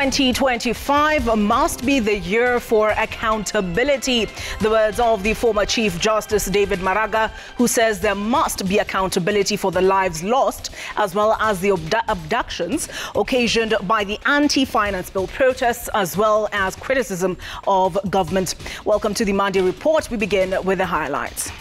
2025 must be the year for accountability. The words of the former Chief Justice David Maraga, who says there must be accountability for the lives lost, as well as the abductions occasioned by the anti-finance bill protests, as well as criticism of government. Welcome to the Monday Report. We begin with the highlights.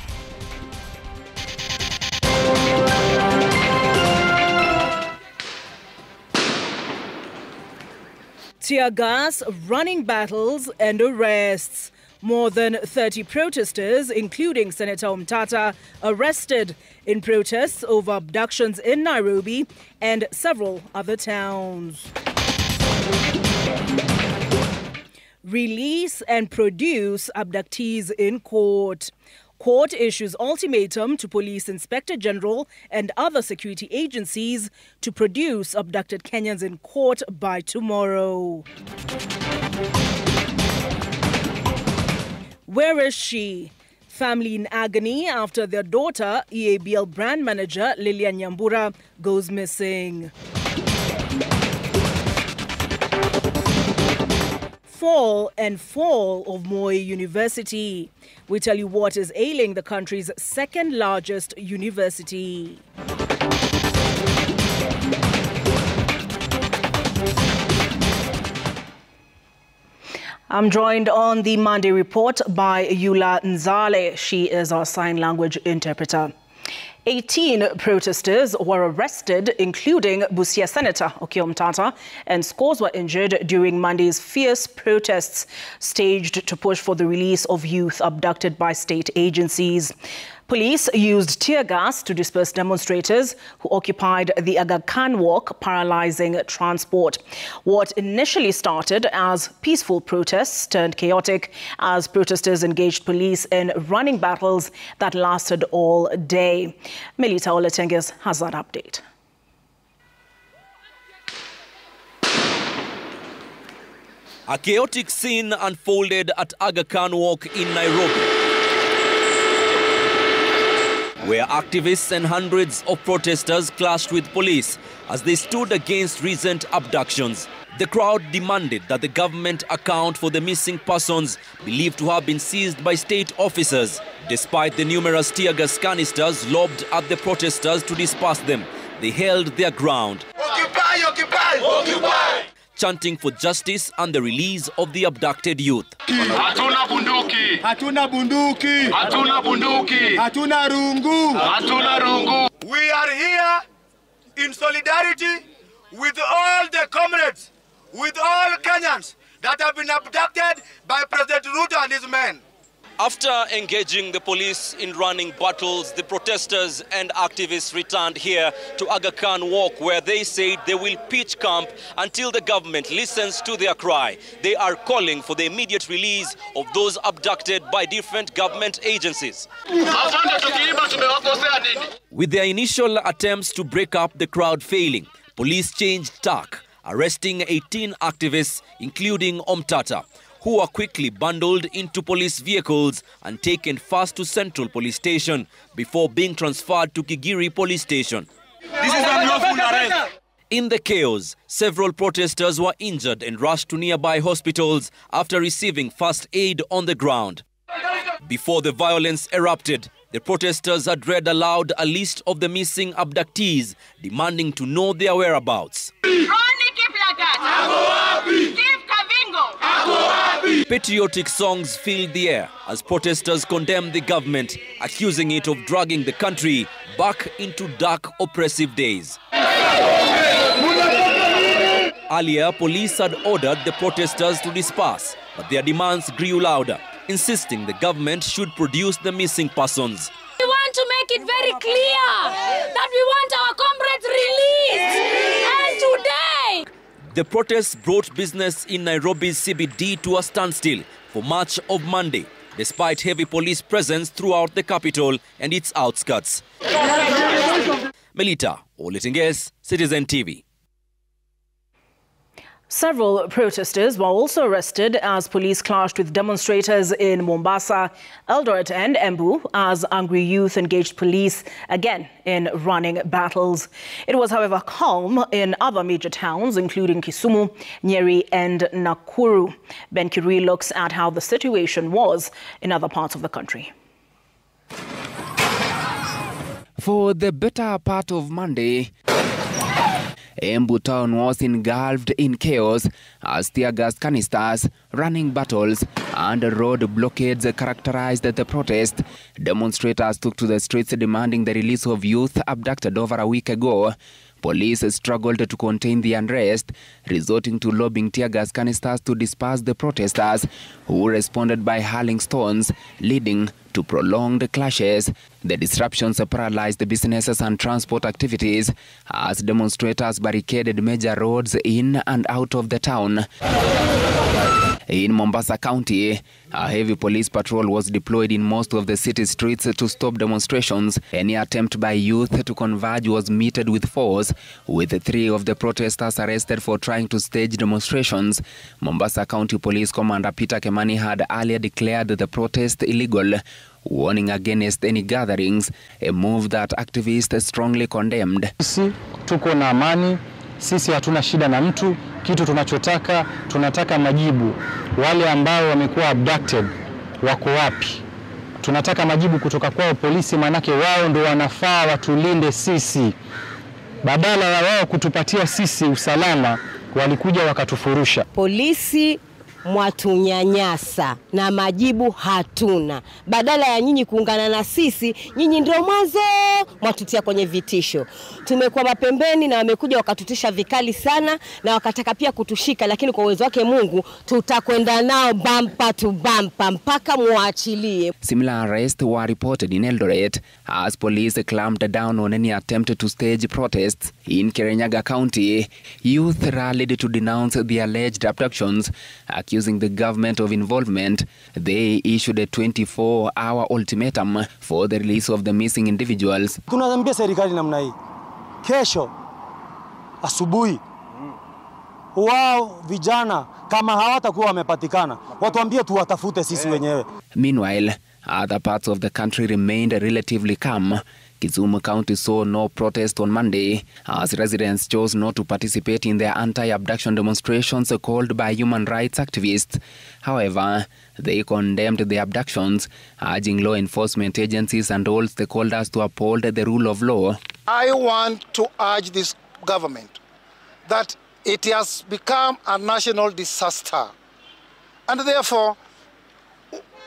Tear gas, running battles and arrests. More than 30 protesters, including Senator Omtata, arrested in protests over abductions in Nairobi and several other towns. Release and produce abductees in court. Court issues ultimatum to Police Inspector General and other security agencies to produce abducted Kenyans in court by tomorrow. Where is she? Family in agony after their daughter, EABL brand manager Lilian Nyambura, goes missing. Fall of Moi University. We tell you what is ailing the country's second largest university. I'm joined on the Monday Report by Eula Nzale. She is our sign language interpreter. 18 protesters were arrested, including Busia Senator Okiya Omtata, and scores were injured during Monday's fierce protests staged to push for the release of youth abducted by state agencies. Police used tear gas to disperse demonstrators who occupied the Aga Khan Walk, paralyzing transport. What initially started as peaceful protests turned chaotic as protesters engaged police in running battles that lasted all day. Melita Oletenges has that update. A chaotic scene unfolded at Aga Khan Walk in Nairobi, where activists and hundreds of protesters clashed with police as they stood against recent abductions. The crowd demanded that the government account for the missing persons believed to have been seized by state officers. Despite the numerous tear gas canisters lobbed at the protesters to disperse them, they held their ground. Occupy, occupy, occupy! Chanting for justice and the release of the abducted youth. Hatuna bunduki! Hatuna bunduki! Hatuna bunduki! Hatuna rungu! Hatuna rungu! We are here in solidarity with all the comrades, with all Kenyans that have been abducted by President Ruto and his men. After engaging the police in running battles, the protesters and activists returned here to Aga Khan Walk, where they said they will pitch camp until the government listens to their cry. They are calling for the immediate release of those abducted by different government agencies. With their initial attempts to break up the crowd failing, police changed tack, arresting 18 activists, including Omtata, who were quickly bundled into police vehicles and taken first to Central Police Station before being transferred to Kigiri Police Station. This is unlawful arrest. In the chaos, several protesters were injured and rushed to nearby hospitals after receiving first aid on the ground. Before the violence erupted, the protesters had read aloud a list of the missing abductees, demanding to know their whereabouts. Patriotic songs filled the air as protesters condemned the government, accusing it of dragging the country back into dark, oppressive days. Earlier, police had ordered the protesters to disperse, but their demands grew louder, insisting the government should produce the missing persons. We want to make it very clear that we want our comrades released, and today. The protests brought business in Nairobi's CBD to a standstill for much of Monday, despite heavy police presence throughout the capital and its outskirts. Melita Oletenges, Citizen TV. Several protesters were also arrested as police clashed with demonstrators in Mombasa, Eldoret and Embu as angry youth engaged police again in running battles. It was, however, calm in other major towns, including Kisumu, Nyeri and Nakuru. Ben Kirui looks at how the situation was in other parts of the country. For the better part of Monday, Embu town was engulfed in chaos as tear gas canisters, running battles and road blockades characterized the protest. Demonstrators took to the streets demanding the release of youth abducted over a week ago. Police struggled to contain the unrest, resorting to lobbing tear gas canisters to disperse the protesters, who responded by hurling stones, leading to prolonged clashes. The disruptions paralyzed the businesses and transport activities as demonstrators barricaded major roads in and out of the town. In Mombasa County, a heavy police patrol was deployed in most of the city's streets to stop demonstrations. Any attempt by youth to converge was meted with force, with 3 of the protesters arrested for trying to stage demonstrations. Mombasa County Police Commander Peter Kemani had earlier declared the protest illegal, warning against any gatherings, a move that activists strongly condemned. Sisi tuko na amani, sisi hatuna shida na mtu. Kitu tunataka majibu. Wale ambao wamekuwa abducted wako wapi? Tunataka majibu kutoka kwao polisi, manake wao ndio wanafaa watulinde sisi. Badala ya wao kutupatia sisi usalama, walikuja wakatufurusha. Polisi mwatunyanyasa na majibu hatuna. Badala ya nyinyi kuungana na sisi, nyinyi ndio mwanzo mwatutia kwenye vitisho. Tumekuwa mapembeni na wamekuja wakatutisha vikali sana na wakataka pia kutushika, lakini kwa uwezo wake Mungu tutakwenda nao bumper to bumper mpaka muachilie. Similar arrests were reported in Eldoret as police clamped down on any attempt to stage protests. In Kirinyaga County, youth rallied to denounce the alleged abductions, accusing the government of involvement. They issued a 24-hour ultimatum for the release of the missing individuals. Tunaambia serikali namna hii, kesho asubuhi wao vijana kama hawatakuwa wamepatikana, watuambie tuwatafute sisi wenyewe. Meanwhile, other parts of the country remained relatively calm. Kisumu County saw no protest on Monday as residents chose not to participate in the anti-abduction demonstrations called by human rights activists. However, they condemned the abductions, urging law enforcement agencies and all stakeholders to uphold the rule of law. I want to urge this government that it has become a national disaster, and therefore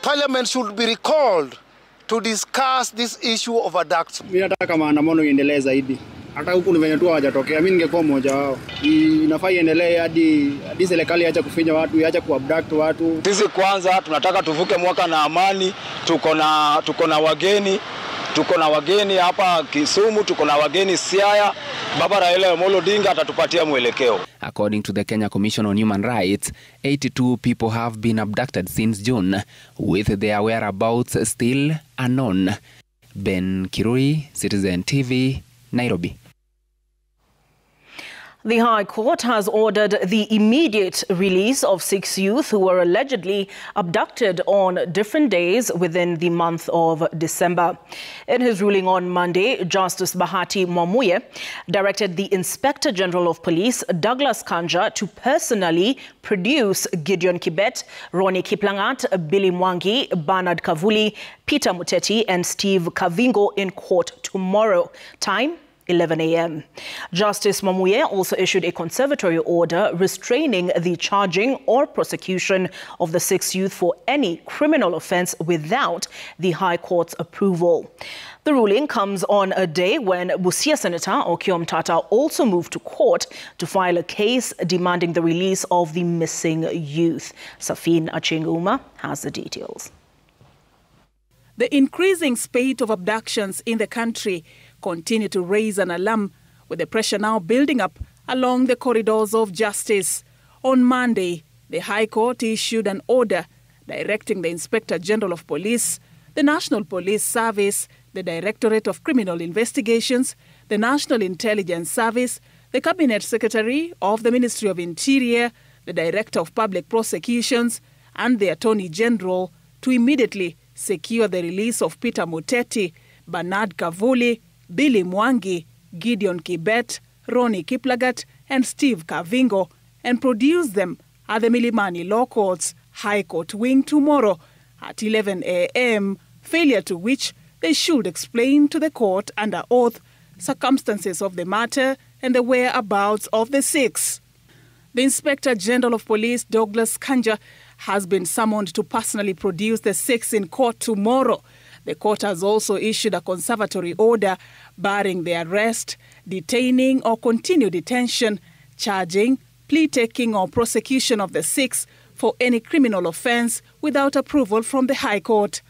Parliament should be recalled to discuss this issue of abduction. Mimi nataka maandamano iendelee zaidi. Hata huku ni venye tu hawajatokea, mimi ningekuwa mmoja wao. Inafaa iendelee hadi serikali iache kufinya watu, iache kuabduct watu. Sisi kwanza tunataka tuvuke mwaka na amani. Tuko na wageni hapa Kisumu, tuko na wageni Siaya. Baba Raila Amolo Odinga atatupatia mwelekeo. According to the Kenya Commission on Human Rights, 82 people have been abducted since June, with their whereabouts still unknown. Ben Kirui, Citizen TV, Nairobi. The High Court has ordered the immediate release of 6 youth who were allegedly abducted on different days within the month of December. In his ruling on Monday, Justice Bahati Mwamuye directed the Inspector General of Police, Douglas Kanja, to personally produce Gideon Kibet, Ronnie Kiplangat, Billy Mwangi, Bernard Kavuli, Peter Muteti and Steve Kavingo in court tomorrow. Time 11 a.m. Justice Mwamuye also issued a conservatory order restraining the charging or prosecution of the 6 youth for any criminal offense without the High Court's approval. The ruling comes on a day when Busia Senator Okiya Mtata also moved to court to file a case demanding the release of the missing youth. Safin Achinguma has the details. The increasing spate of abductions in the country continue to raise an alarm, with the pressure now building up along the corridors of justice. On Monday, the High Court issued an order directing the Inspector General of Police, the National Police Service, the Directorate of Criminal Investigations, the National Intelligence Service, The Cabinet Secretary of the Ministry of Interior, the Director of Public Prosecutions, and the Attorney General to immediately secure the release of Peter Muteti, Bernard Kavuli, Billy Mwangi, Gideon Kibet, Ronnie Kiplagat, and Steve Kavingo, and produce them at the Milimani Law Court's High Court wing tomorrow at 11 a.m., failure to which they should explain to the court under oath circumstances of the matter and the whereabouts of the six. The Inspector General of Police, Douglas Kanja, has been summoned to personally produce the six in court tomorrow. The court has also issued a conservatory order barring the arrest, detaining or continued detention, charging, plea taking or prosecution of the six for any criminal offence without approval from the High Court.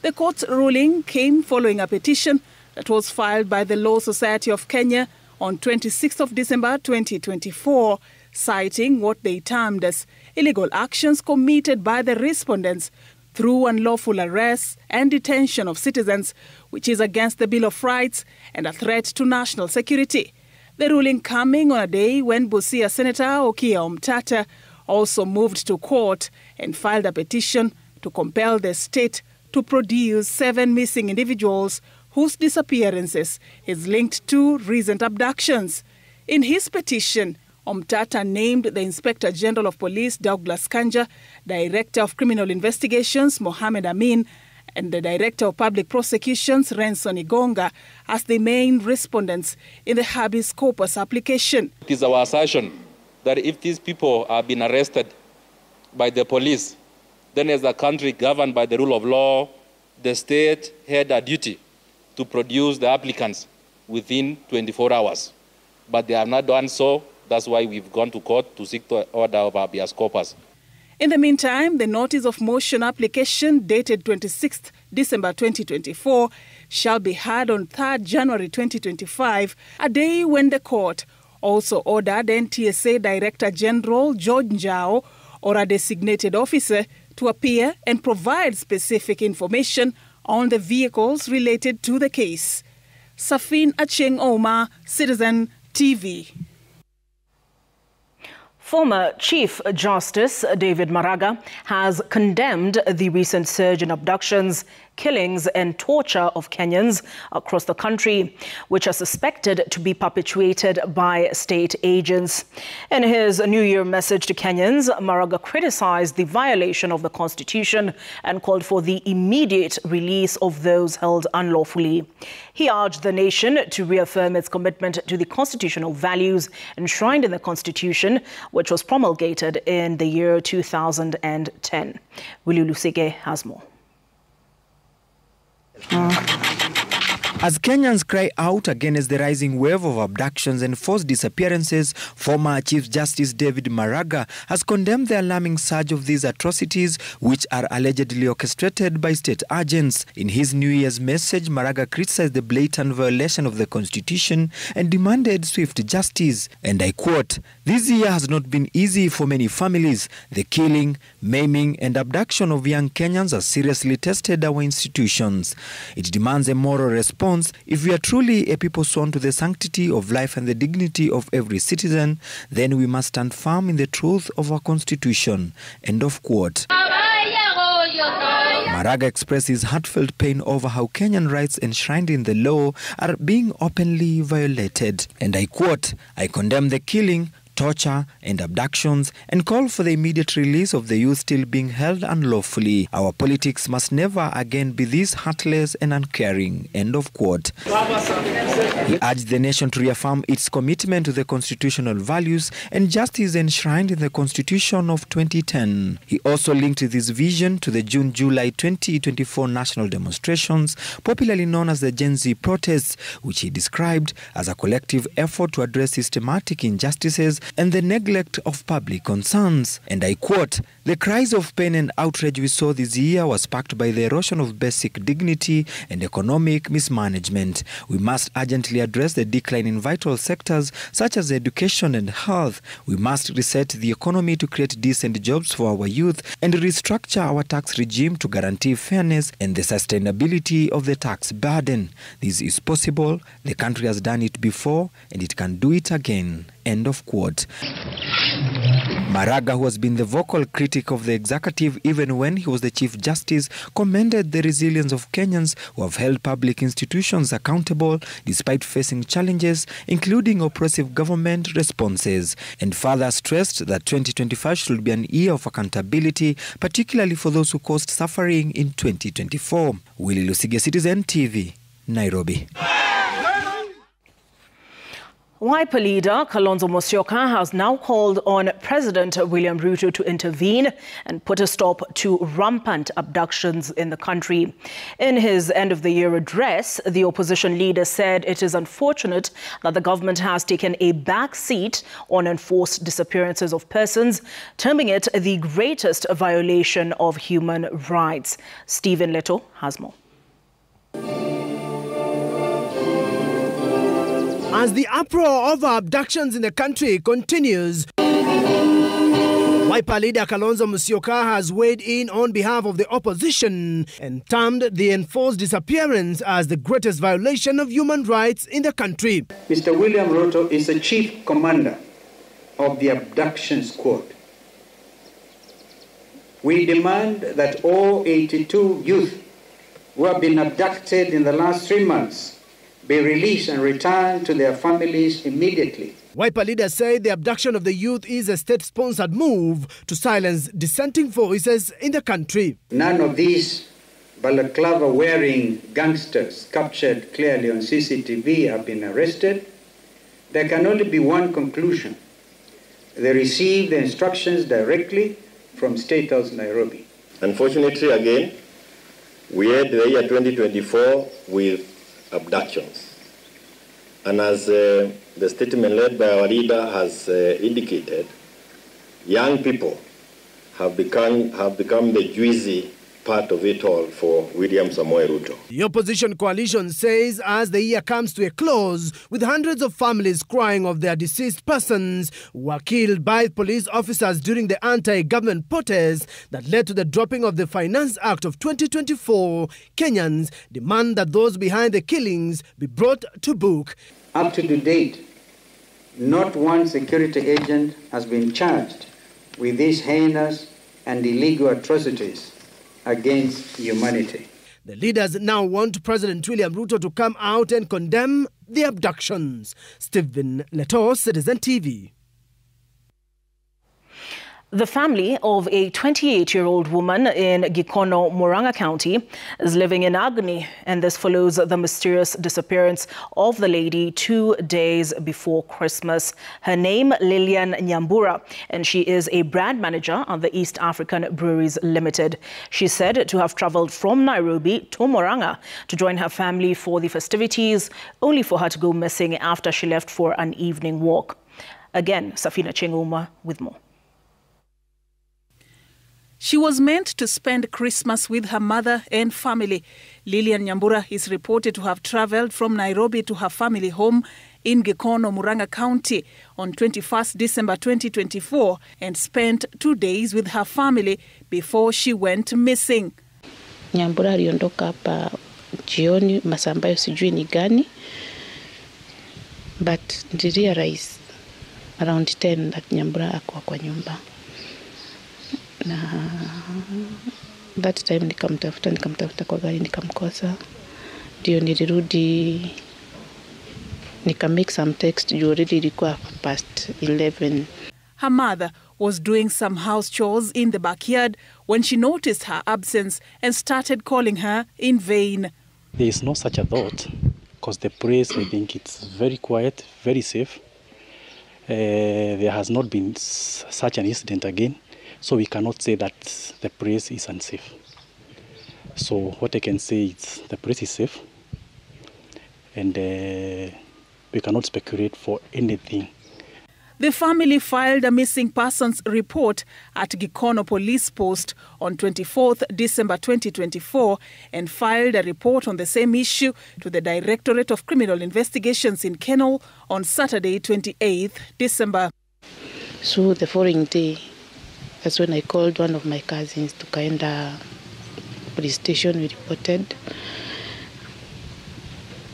The court's ruling came following a petition that was filed by the Law Society of Kenya on 26th of December 2024, citing what they termed as illegal actions committed by the respondents through unlawful arrests and detention of citizens, which is against the Bill of Rights and a threat to national security. The ruling coming on a day when Busia Senator Okiya Omtata also moved to court and filed a petition to compel the state to produce 7 missing individuals whose disappearances is linked to recent abductions. In his petition, Omtata named the Inspector General of Police, Douglas Kanja, Director of Criminal Investigations, Mohamed Amin, and the Director of Public Prosecutions, Renson Igonga, as the main respondents in the habeas corpus application. It is our assertion that if these people are being arrested by the police, then as a country governed by the rule of law, the state had a duty to produce the applicants within 24 hours. But they have not done so. That's why we've gone to court to seek the order of habeas corpus. In the meantime, the notice of motion application dated 26th December 2024 shall be heard on 3rd January 2025, a day when the court also ordered NTSA Director General George Njau or a designated officer to appear and provide specific information on the vehicles related to the case. Safin Acheng Omar, Citizen TV. Former Chief Justice David Maraga has condemned the recent surge in abductions, killings and torture of Kenyans across the country, which are suspected to be perpetuated by state agents. In his New Year message to Kenyans, Maraga criticized the violation of the Constitution and called for the immediate release of those held unlawfully. He urged the nation to reaffirm its commitment to the constitutional values enshrined in the Constitution, which was promulgated in the year 2010. Willie Lusige has more. As Kenyans cry out against the rising wave of abductions and forced disappearances, former Chief Justice David Maraga has condemned the alarming surge of these atrocities, which are allegedly orchestrated by state agents. In his New Year's message, Maraga criticized the blatant violation of the Constitution and demanded swift justice. And I quote, "This year has not been easy for many families. The killing, maiming and abduction of young Kenyans has seriously tested our institutions. It demands a moral response. If we are truly a people sworn to the sanctity of life and the dignity of every citizen, then we must stand firm in the truth of our Constitution." End of quote. Maraga expressed his heartfelt pain over how Kenyan rights enshrined in the law are being openly violated. And I quote, "I condemn the killing, torture and abductions and call for the immediate release of the youth still being held unlawfully. Our politics must never again be this heartless and uncaring." End of quote. He urged the nation to reaffirm its commitment to the constitutional values and justice enshrined in the Constitution of 2010. He also linked this vision to the June-July 2024 national demonstrations, popularly known as the Gen Z protests, which he described as a collective effort to address systematic injustices and the neglect of public concerns. And I quote, "The cries of pain and outrage we saw this year was sparked by the erosion of basic dignity and economic mismanagement. We must urgently address the decline in vital sectors such as education and health. We must reset the economy to create decent jobs for our youth and restructure our tax regime to guarantee fairness and the sustainability of the tax burden. This is possible. The country has done it before and it can do it again." End of quote. Maraga, who has been the vocal critic of the executive even when he was the Chief Justice, commended the resilience of Kenyans who have held public institutions accountable despite facing challenges, including oppressive government responses, and further stressed that 2025 should be an year of accountability, particularly for those who caused suffering in 2024. Willie Lusige, Citizen TV, Nairobi. Wiper leader Kalonzo Musyoka has now called on President William Ruto to intervene and put a stop to rampant abductions in the country. In his end-of-the-year address, the opposition leader said it is unfortunate that the government has taken a back seat on enforced disappearances of persons, terming it the greatest violation of human rights. Stephen Leto has more. As the uproar over abductions in the country continues, Wiper leader Kalonzo Musyoka has weighed in on behalf of the opposition and termed the enforced disappearance as the greatest violation of human rights in the country. Mr. William Ruto is the chief commander of the abduction squad. We demand that all 82 youth who have been abducted in the last 3 months be released and returned to their families immediately. Wiper leaders say the abduction of the youth is a state-sponsored move to silence dissenting voices in the country. None of these balaclava-wearing gangsters captured clearly on CCTV have been arrested. There can only be one conclusion. They received the instructions directly from State House Nairobi. Unfortunately, again, we had the year 2024 with abductions. And as the statement led by our leader has indicated, young people have become the juicy part of it all for William Samoei Ruto. The opposition coalition says as the year comes to a close, with hundreds of families crying of their deceased persons who were killed by police officers during the anti-government protests that led to the dropping of the Finance Act of 2024, Kenyans demand that those behind the killings be brought to book. Up to date, not one security agent has been charged with these heinous and illegal atrocities against humanity. The leaders now want President William Ruto to come out and condemn the abductions. Stephen Leto, Citizen TV. The family of a 28-year-old woman in Gikono, Murang'a County is living in agony, and this follows the mysterious disappearance of the lady 2 days before Christmas. Her name, Lilian Nyambura, and she is a brand manager at the East African Breweries Limited. She said to have traveled from Nairobi to Murang'a to join her family for the festivities, only for her to go missing after she left for an evening walk. Again, Safina Chenguma with more. She was meant to spend Christmas with her mother and family. Lilian Nyambura is reported to have traveled from Nairobi to her family home in Gikono, Murang'a County on 21st December 2024 and spent 2 days with her family before she went missing. Nyambura aliondoka hapa jioni masaa ambayo sijui ni gani, but nilirealize around 10 that Nyambura hakuwa kwa nyumba. Na that time nikamtafuta kwa gari nikamkosa. Ndio nilirudi make some text juu already ilikuwa past 11. Her mother was doing some house chores in the backyard when she noticed her absence and started calling her in vain. There is no such a thought because the place, I think it's very quiet, very safe. There has not been such an incident again. So we cannot say that the place is unsafe. So what I can say is the place is safe, and we cannot speculate for anything. The family filed a missing persons report at Gikono Police Post on 24th December 2024 and filed a report on the same issue to the Directorate of Criminal Investigations in Kenol on Saturday 28th December. So the following day, that's when I called one of my cousins to Kaenda police station. We reported.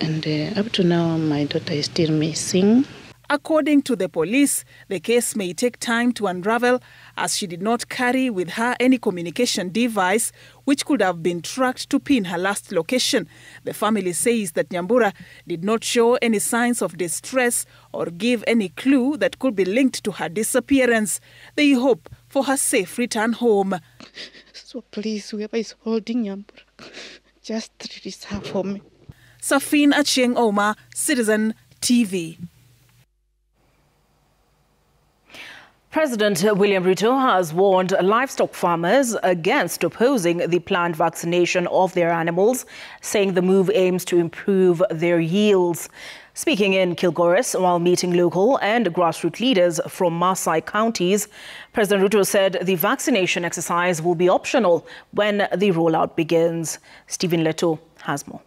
And up to now, my daughter is still missing. According to the police, the case may take time to unravel as she did not carry with her any communication device which could have been tracked to pin her last location. The family says that Nyambura did not show any signs of distress or give any clue that could be linked to her disappearance. They hope for her safe return home. So please, whoever is holding Nyambura, just release her for me. Safin Achieng Oma, Citizen TV. President William Ruto has warned livestock farmers against opposing the planned vaccination of their animals, saying the move aims to improve their yields. Speaking in Kilgoris while meeting local and grassroots leaders from Maasai counties, President Ruto said the vaccination exercise will be optional when the rollout begins. Stephen Leto has more.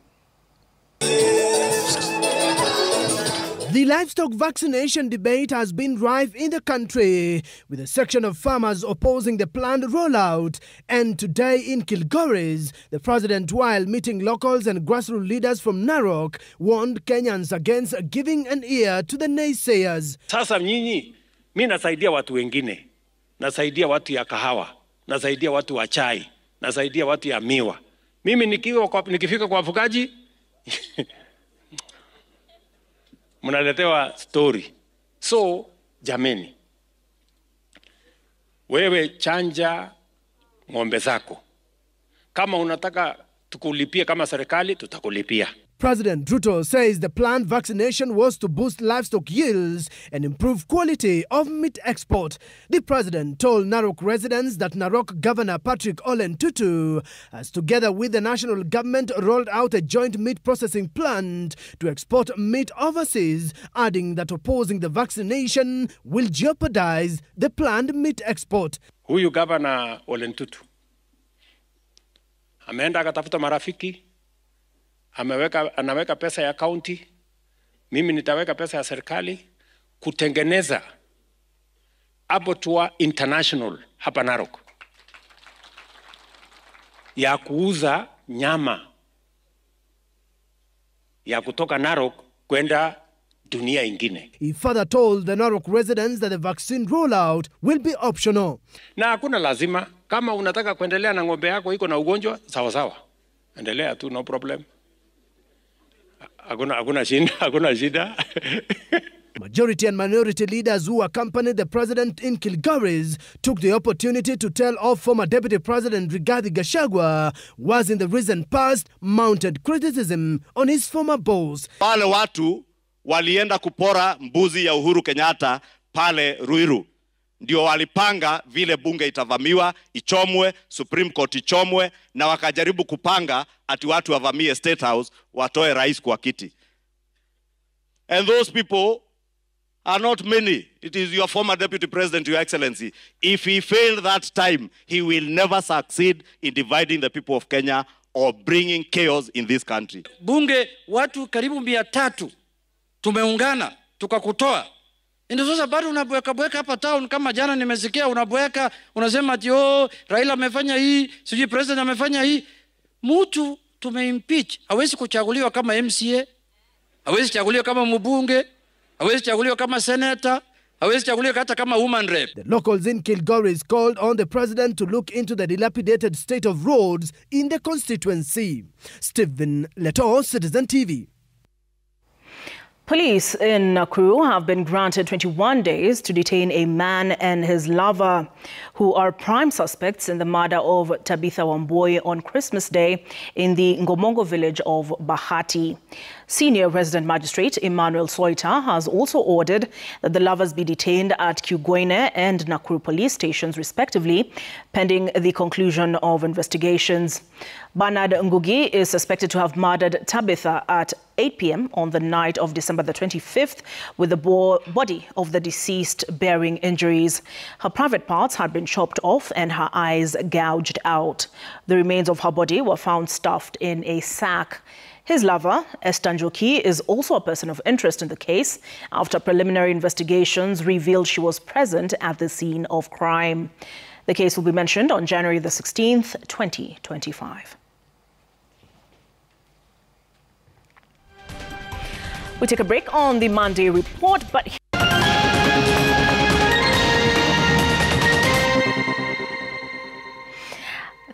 The livestock vaccination debate has been rife in the country, with a section of farmers opposing the planned rollout. And today in Kilgoris, the president, while meeting locals and grassroots leaders from Narok, warned Kenyans against giving an ear to the naysayers. Sasa nyinyi, mimi nasaidia watu wengine, nasaidia watu ya kahawa, nasaidia watu wa chai, nasaidia watu ya miwa. Mimi nikifika kwa wafugaji mnaletewa story. So, jameni, wewe chanja ng'ombe zako. Kama unataka tukulipie kama serikali, tutakulipia. President Ruto says the planned vaccination was to boost livestock yields and improve quality of meat export. The president told Narok residents that Narok Governor Patrick Ole Ntutu has, together with the national government, rolled out a joint meat processing plant to export meat overseas, adding that opposing the vaccination will jeopardize the planned meat export. Huyu Governor Ole Ntutu ameenda akatafuta marafiki, anaweka pesa ya county, mimi nitaweka pesa ya serikali kutengeneza Abattoir International hapa Narok ya kuuza nyama ya kutoka Narok kwenda dunia ingine. He further told the Narok residents that the vaccine rollout will be optional. Na hakuna lazima, kama unataka kuendelea na ng'ombe yako iko na ugonjwa, sawa sawa, endelea tu, no problem. Hakuna shida. Majority and minority leaders who accompanied the president in Kilgoris took the opportunity to tell off former Deputy President Rigathi Gachagua was in the recent past mounted criticism on his former boss. Pale watu walienda kupora mbuzi ya Uhuru Kenyatta pale Ruiru. Ndio walipanga vile bunge itavamiwa, ichomwe, Supreme Court ichomwe, na wakajaribu kupanga ati watu wavamie State House, watoe rais kwa kiti. And those people are not many. It is your former Deputy President, Your Excellency. If he failed that time, he will never succeed in dividing the people of Kenya or bringing chaos in this country. Bunge watu karibu 300 tumeungana tukakutoa. Ndio sasa bado unabweka hapa town, kama jana nimesikia unabweka, unasema ati Raila amefanya hii, sijui president amefanya hii. Mtu tumeimpeach, hawezi kuchaguliwa kama MCA, hawezi kuchaguliwa kama mbunge, hawezi kuchaguliwa kama senator, hawezi kuchaguliwa hata kama woman rep. The locals in Kilgoris called on the president to look into the dilapidated state of roads in the constituency. Stephen Leto, Citizen TV. Police in Nakuru have been granted 21 days to detain a man and his lover, who are prime suspects in the murder of Tabitha Wambui on Christmas Day in the Ngomongo village of Bahati. Senior Resident Magistrate Emmanuel Soita has also ordered that the lovers be detained at Kugwene and Nakuru police stations respectively, pending the conclusion of investigations. Bernard Ngugi is suspected to have murdered Tabitha at 8 p.m. on the night of December the 25th, with the body of the deceased bearing injuries. Her private parts had been chopped off and her eyes gouged out. The remains of her body were found stuffed in a sack. His lover, Esther Njoki, is also a person of interest in the case after preliminary investigations revealed she was present at the scene of crime. The case will be mentioned on January the 16th, 2025. We take a break on the Monday report, but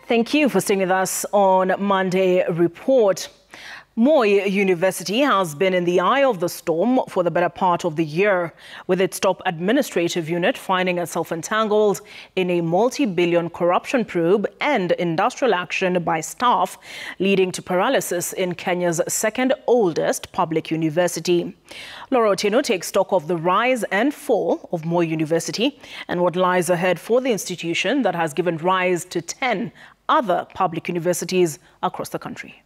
thank you for staying with us on Monday Report. Moi University has been in the eye of the storm for the better part of the year, with its top administrative unit finding itself entangled in a multi-billion corruption probe and industrial action by staff, leading to paralysis in Kenya's second oldest public university. Laura Otieno takes stock of the rise and fall of Moi University and what lies ahead for the institution that has given rise to 10 other public universities across the country.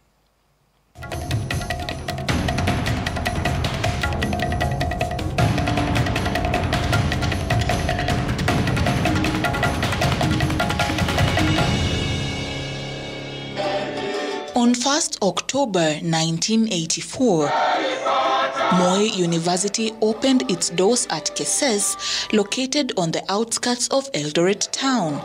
On 1st October 1984, Moi University opened its doors at Keses, located on the outskirts of Eldoret town.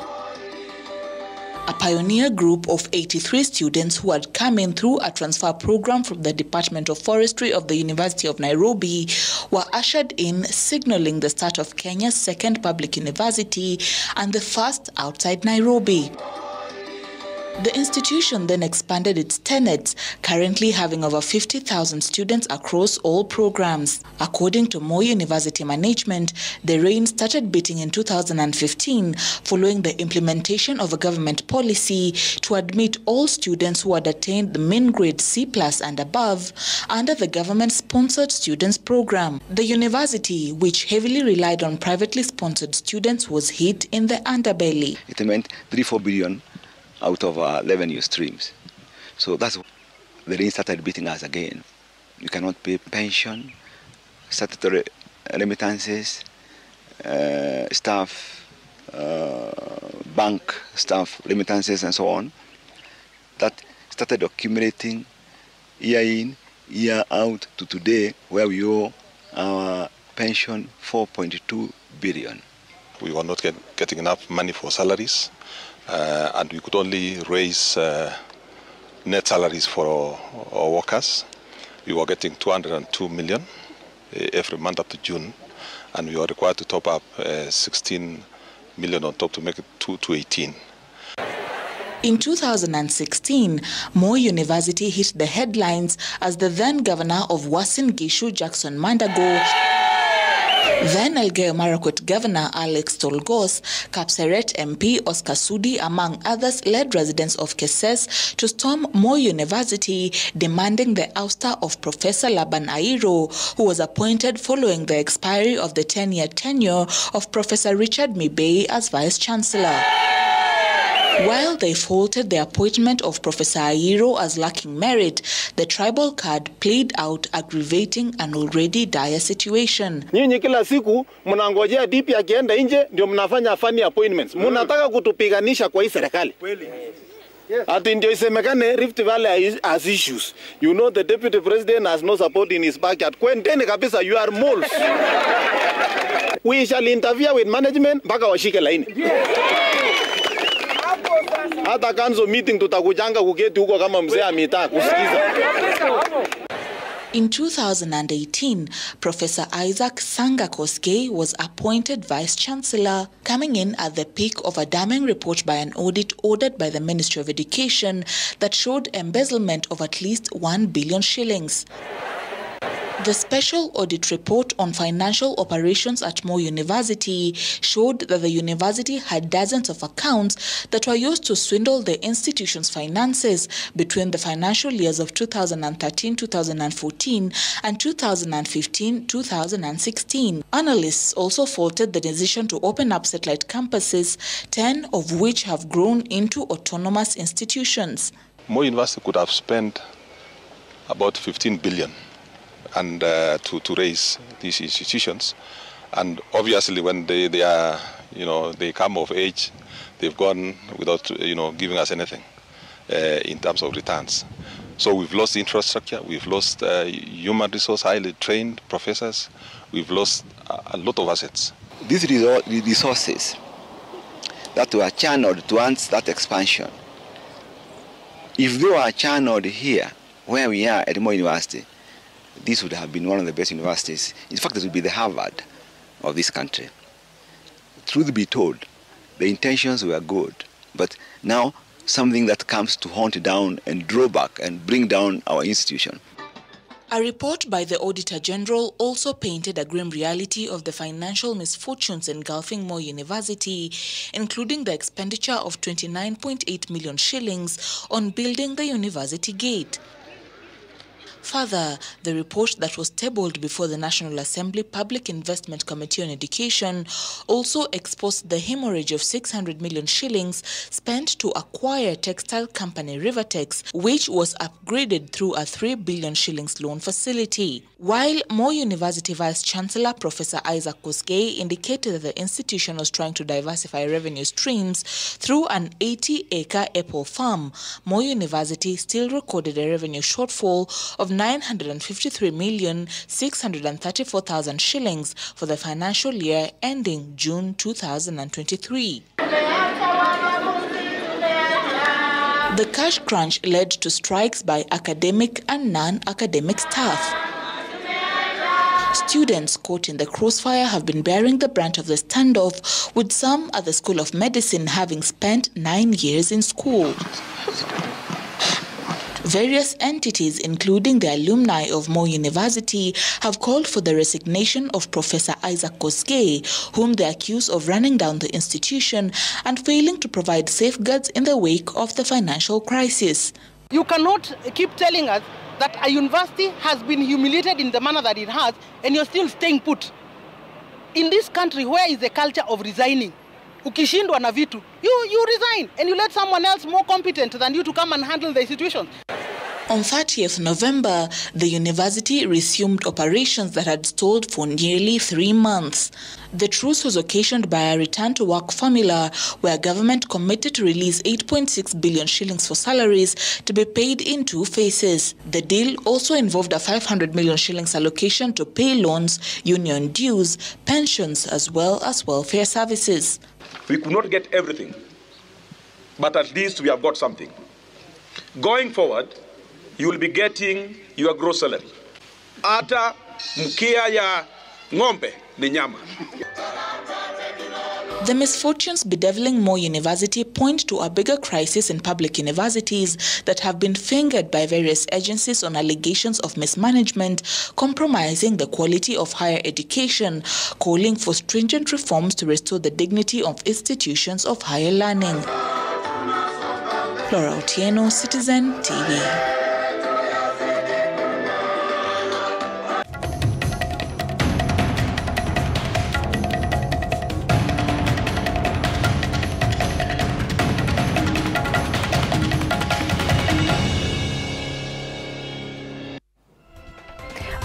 A pioneer group of 83 students who had come in through a transfer program from the Department of Forestry of the University of Nairobi were ushered in, signaling the start of Kenya's second public university and the first outside Nairobi. The institution then expanded its tenets, currently having over 50,000 students across all programs. According to Moi University management, the rain started beating in 2015 following the implementation of a government policy to admit all students who had attained the mean grade C+ and above under the government-sponsored students program. The university, which heavily relied on privately sponsored students, was hit in the underbelly. It meant 3-4 billion out of revenue streams. So that's the rain started beating us again. You cannot pay pension, statutory remittances, staff, bank staff remittances and so on. That started accumulating year in, year out to today, where we owe our pension 4.2 billion. We were not getting enough money for salaries. And we could only raise net salaries for our workers. We were getting 202 million every month up to June, and we were required to top up 16 million on top to make it 218. In 2016, Moi University hit the headlines as the then governor of Uasin Gishu, Jackson Mandago, then Elgeyo Marakwet Governor Alex Tolgos, Kapseret MP Oscar Sudi, among others, led residents of Keses to storm Moi University, demanding the ouster of Professor Laban Airo, who was appointed following the expiry of the 10-year tenure of Professor Richard Mibei as Vice-Chancellor. While they faulted the appointment of Professor Airo as lacking merit, the tribal card played out, aggravating an already dire situation. Nyinyi kila siku mnangojea DP akienda nje ndio mnafanya funny appointments. Mnataka kutupiganisha kwa hii serikali. Ati ndio isemekane Rift Valley has issues. You know the deputy president has no support in his backyard. Kwendeni kabisa, you are moles. We shall interfere with management mpaka washike laini. Hata kanzo meeting tutakujanga kuketi huko kama mzee ametaa kusikiza. In 2018, Professor Isaac Sanga Koskei was appointed Vice-Chancellor, coming in at the peak of a damning report by an audit ordered by the Ministry of Education that showed embezzlement of at least 1 billion shillings. The special audit report on financial operations at Moi University showed that the university had dozens of accounts that were used to swindle the institution's finances between the financial years of 2013-2014 and 2015-2016. Analysts also faulted the decision to open up satellite campuses, 10 of which have grown into autonomous institutions. Moi University could have spent about 15 billion and to raise these institutions. And obviously when they are, they come of age, they've gone without, giving us anything in terms of returns. So we've lost infrastructure, we've lost human resource, highly trained professors, we've lost a lot of assets. These resources that were channeled towards that expansion, if they were channeled here, where we are at Moi University, this would have been one of the best universities. In fact, it would be the Harvard of this country. Truth be told, the intentions were good, but now something that comes to haunt down and draw back and bring down our institution. A report by the Auditor General also painted a grim reality of the financial misfortunes engulfing Moi University, including the expenditure of 29.8 million shillings on building the university gate. Further, the report that was tabled before the National Assembly Public Investment Committee on Education also exposed the hemorrhage of 600 million shillings spent to acquire textile company Rivertex, which was upgraded through a 3 billion shillings loan facility. While Moi University Vice-Chancellor Professor Isaac Kosgei indicated that the institution was trying to diversify revenue streams through an 80-acre apple farm, Moi University still recorded a revenue shortfall of 953,634,000 shillings for the financial year ending June 2023. The cash crunch led to strikes by academic and non-academic staff. Students caught in the crossfire have been bearing the brunt of the standoff, with some at the School of Medicine having spent 9 years in school. Various entities, including the alumni of Moi University, have called for the resignation of Professor Isaac Kosgei, whom they accuse of running down the institution and failing to provide safeguards in the wake of the financial crisis. You cannot keep telling us that a university has been humiliated in the manner that it has, and you're still staying put. In this country, where is the culture of resigning? Ukishindwa na vitu, you resign and you let someone else more competent than you to come and handle the situation. On 30th November, the university resumed operations that had stalled for nearly 3 months. The truce was occasioned by a return-to-work formula where government committed to release 8.6 billion shillings for salaries to be paid in 2 phases. The deal also involved a 500 million shillings allocation to pay loans, union dues, pensions, as well as welfare services. We could not get everything, but at least we have got something. Going forward, you will be getting your gross salary. Ata mkia ya ng'ombe ni nyama. The misfortunes bedeviling Moi University point to a bigger crisis in public universities that have been fingered by various agencies on allegations of mismanagement, compromising the quality of higher education, calling for stringent reforms to restore the dignity of institutions of higher learning. Laura Otieno, Citizen TV.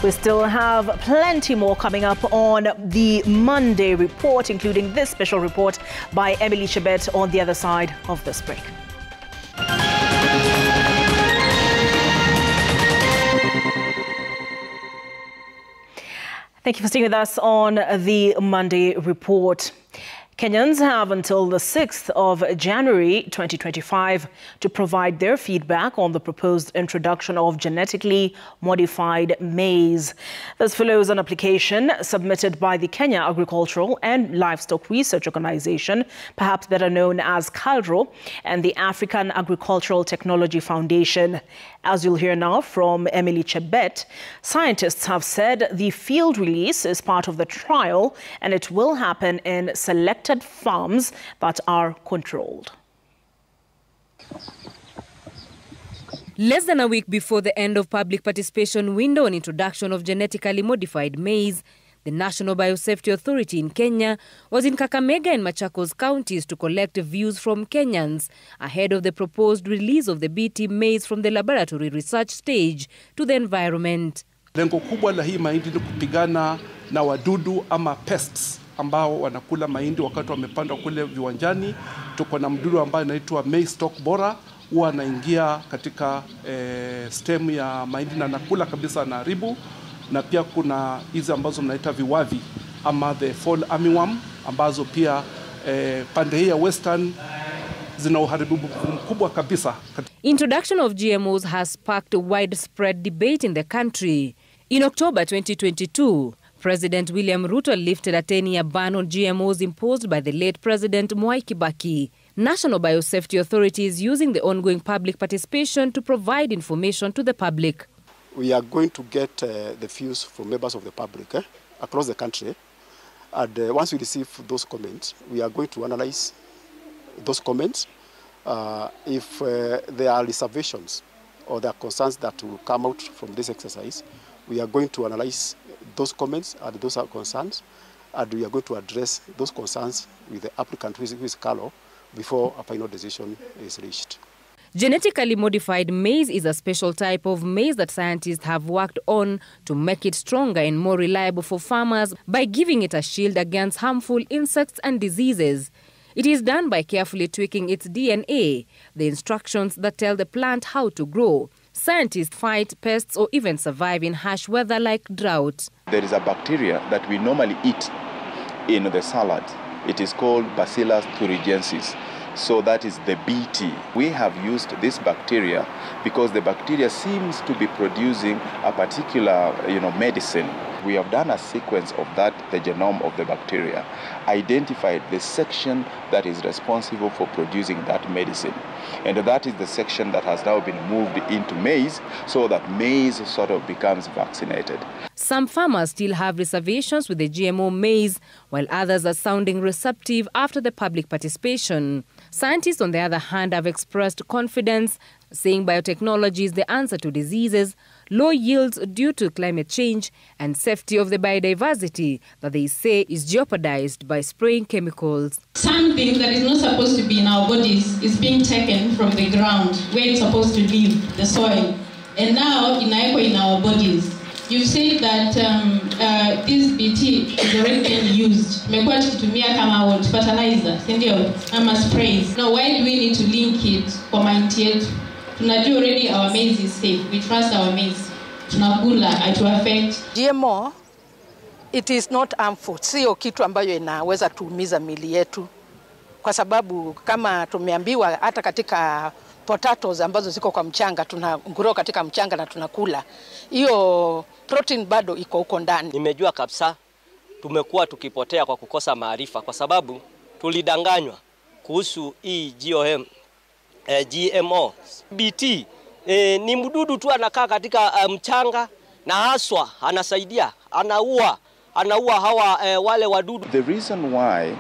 We still have plenty more coming up on the Monday report, including this special report by Emily Chebet on the other side of this break. Thank you for staying with us on the Monday report. Kenyans have until the 6th of January 2025 to provide their feedback on the proposed introduction of genetically modified maize. This follows an application submitted by the Kenya Agricultural and Livestock Research Organization, perhaps better known as KALRO, and the African Agricultural Technology Foundation. As you'll hear now from Emily Chebet, scientists have said the field release is part of the trial and it will happen in selected farms that are controlled. Less than a week before the end of public participation window on introduction of genetically modified maize, The National Biosafety Authority in Kenya was in Kakamega and Machakos counties to collect views from Kenyans ahead of the proposed release of the BT maize from the laboratory research stage to the environment. Lengo kubwa la hii mahindi ni kupigana na wadudu ama pests ambao wanakula mahindi wakati wamepandwa kule viwanjani. Tuko na mdudu ambaye anaitwa maize stalk borer, huwa anaingia katika stem ya mahindi na nakula kabisa na haribu. Na pia kuna hizi ambazo mnaita viwavi ama the fall armyworm ambazo pia pande hii ya western zina uharibifu mkubwa kabisa. Introduction of GMOs has sparked widespread debate in the country. In October 2022, President William Ruto lifted a 10-year ban on GMOs imposed by the late President Mwai Kibaki. National Biosafety Authority is using the ongoing public participation to provide information to the public. We are going to get the views from members of the public across the country. And once we receive those comments, we are going to analyze those comments. If there are reservations or there are concerns that will come out from this exercise, we are going to analyze those comments and those are concerns, and we are going to address those concerns with the applicant, who is Carlo, before a final decision is reached. Genetically modified maize is a special type of maize that scientists have worked on to make it stronger and more reliable for farmers by giving it a shield against harmful insects and diseases. It is done by carefully tweaking its DNA, the instructions that tell the plant how to grow. Scientists fight pests or even survive in harsh weather like drought. There is a bacteria that we normally eat in the salad. It is called Bacillus thuringiensis. So that is the BT. We have used this bacteria because the bacteria seems to be producing a particular, medicine. We have done a sequence of that, the genome of the bacteria, identified the section that is responsible for producing that medicine. And that is the section that has now been moved into maize, so that maize sort of becomes vaccinated. Some farmers still have reservations with the GMO maize, while others are sounding receptive after the public participation. Scientists, on the other hand, have expressed confidence, saying biotechnology is the answer to diseases, low yields due to climate change, and safety of the biodiversity that they say is jeopardized by spraying chemicals. Something that is not supposed to be in our bodies is being taken from the ground, where it's supposed to live, the soil, and now in our bodies. You've said that this BT is already being used. Mmekuwa tukitumia kama fertilizer, ndio, ama sprays. Now why do we need to link it kwa mahindi yetu? Tunajua already our maize is safe. We trust our maize. Tunakula, haitu affect. GMO, it is not harmful. Sio kitu ambayo inaweza tuumiza mili yetu. Kwa sababu kama tumeambiwa hata katika potatoes ambazo ziko kwa mchanga, tunaguro katika mchanga na tunakula. Hiyo protein bado iko huko ndani. Nimejua kabisa tumekuwa tukipotea kwa kukosa maarifa, kwa sababu tulidanganywa kuhusu hii GMO. BT ni mdudu tu anakaa katika mchanga na haswa anasaidia, anaua hawa wale wadudu. The reason why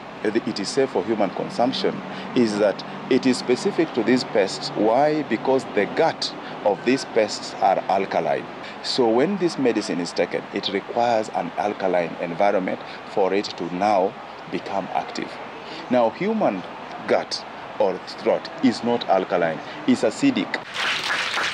it is safe for human consumption is that it is specific to these pests. Why? Because the gut of these pests are alkaline. So when this medicine is taken, it requires an alkaline environment for it to now become active. Now, human gut or throat is not alkaline, it's acidic.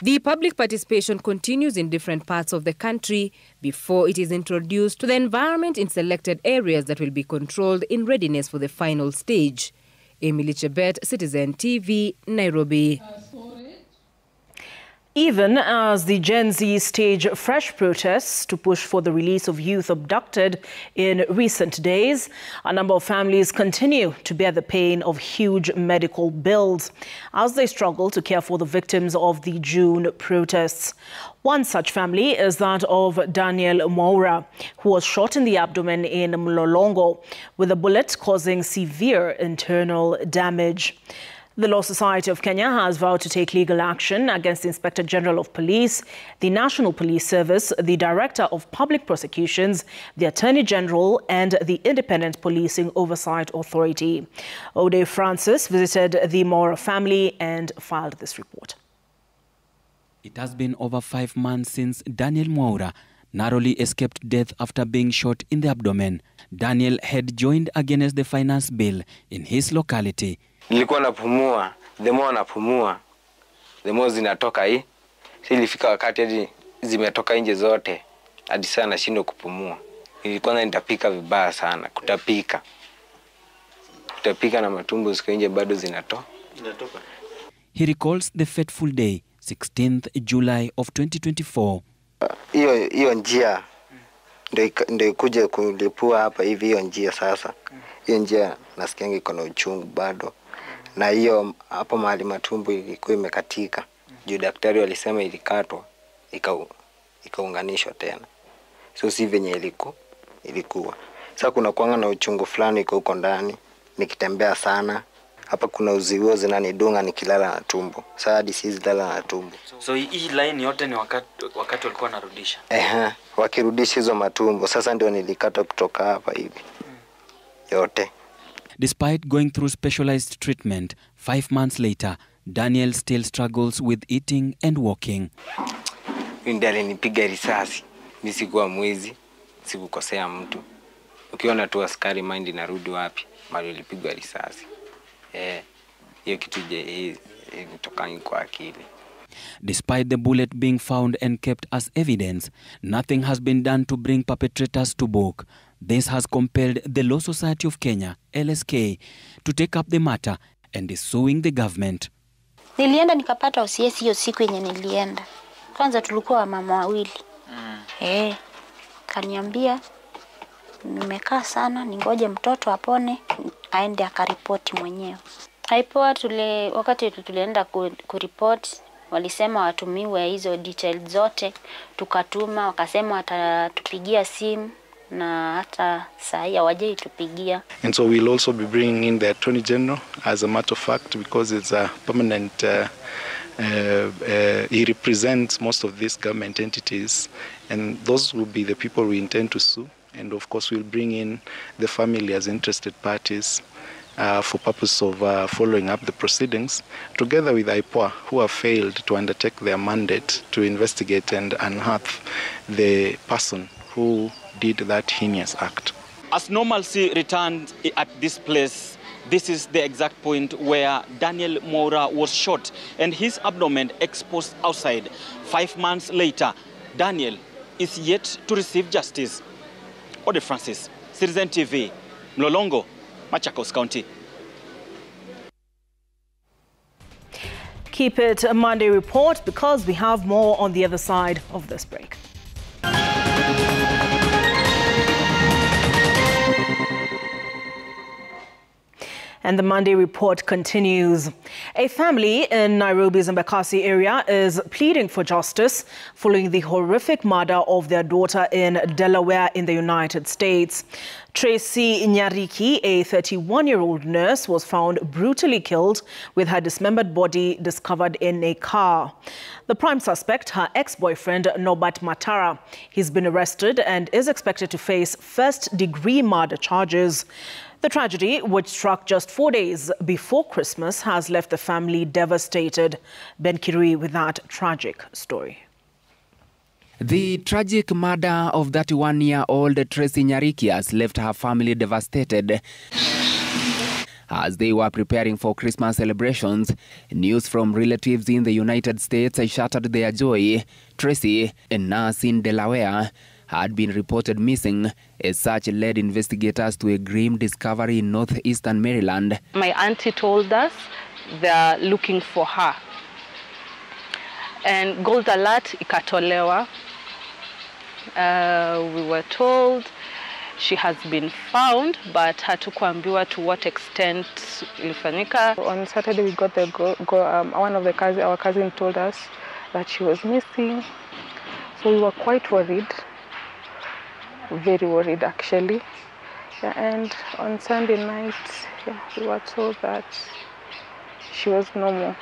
The public participation continues in different parts of the country before it is introduced to the environment in selected areas that will be controlled in readiness for the final stage. Emily Chebet, Citizen TV, Nairobi. Even as the Gen Z stage fresh protests to push for the release of youth abducted in recent days, a number of families continue to bear the pain of huge medical bills as they struggle to care for the victims of the June protests. One such family is that of Daniel Mwaura, who was shot in the abdomen in Mlolongo, with a bullet causing severe internal damage. The Law Society of Kenya has vowed to take legal action against the Inspector General of Police, the National Police Service, the Director of Public Prosecutions, the Attorney General, and the Independent Policing Oversight Authority. Ode Francis visited the Mwaura family and filed this report. It has been over 5 months since Daniel Mwaura narrowly escaped death after being shot in the abdomen. Daniel had joined against the finance bill in his locality. Nilikuwa napumua, the more napumua, the more zinatoka hii. Ilifika wakati hadi zimetoka nje zote, hadi sana nashindwa kupumua. Nilikuwa nitapika vibaya sana, kutapika na matumbo ziko nje bado zinatoka. He recalls the fateful day, 16th July of 2024. Hiyo njia ndio kuja kulipua hapa hivi hiyo njia sasa. Hiyo njia nasikia iko na uchungu bado. Na hiyo hapo mahali matumbo ilikuwa imekatika. Juu daktari walisema ilikatwa ikaunganishwa tena. So si venye ilikuwa. Sasa kuna kuanga na uchungu fulani iko huko ndani. Nikitembea sana. Hapa kuna uziwo zinanidunga nikilala na tumbo. Sasa hadi siwezi lala na tumbo. So hii line yote ni wakati walikuwa narudisha. Wakirudisha hizo matumbo. Sasa ndio nilikata kutoka hapa hivi. Yote. Despite going through specialized treatment, 5 months later, Daniel still struggles with eating and walking. Ndio alinipiga risasi. Mimi sikuwa mwizi, sikukosea mtu. Ukiona tu askari mind inarudi wapi? Mali ulipigwa risasi. Hiyo kitu je inatokana kwa akili. Despite the bullet being found and kept as evidence, nothing has been done to bring perpetrators to book. This has compelled the Law Society of Kenya, LSK, to take up the matter and is suing the government. Nilienda nikapata OCS hiyo siku yenye nilienda. Kwanza tulikuwa mama wawili. Kaniambia nimekaa sana ningoje mtoto apone aende akaripoti mwenyewe. Haipoa wakati tulienda kuripoti walisema watumiwe hizo details zote, tukatuma wakasema watatupigia simu na hata saa hii hawajai tupigia. And so we'll also be bringing in the Attorney General as a matter of fact because it's a permanent he represents most of these government entities and those will be the people we intend to sue. And of course we'll bring in the family as interested parties for purpose of following up the proceedings, together with IPOA, who have failed to undertake their mandate to investigate and unearth the person who did that heinous act. As normalcy returned at this place, this is the exact point where Daniel Moura was shot and his abdomen exposed outside. 5 months later, Daniel is yet to receive justice. Ode Francis, Citizen TV, Mlolongo, Machakos County. Keep it a Monday report because we have more on the other side of this break. And the Monday report continues. A family in Nairobi's Embakasi area is pleading for justice following the horrific murder of their daughter in Delaware in the United States. Tracy Nyariki, a 31-year-old nurse, was found brutally killed with her dismembered body discovered in a car. The prime suspect, her ex-boyfriend, Norbert Matara. He's been arrested and is expected to face first-degree murder charges. The tragedy, which struck just 4 days before Christmas, has left the family devastated. Ben Kirui with that tragic story. The tragic murder of 31-year-old Tracy Nyariki has left her family devastated. As they were preparing for Christmas celebrations, news from relatives in the United States shattered their joy. Tracy, a nurse in Delaware, had been reported missing. As such, led investigators to a grim discovery in northeastern Maryland. My auntie told us they're looking for her. And gold alert ikatolewa. We were told she has been found, but hatukuambiwa to what extent ilifanyika. On Saturday we got one of our cousin told us that she was missing. So we were quite worried. Very worried actually. Yeah, and on Sunday night, we were told that she was no more.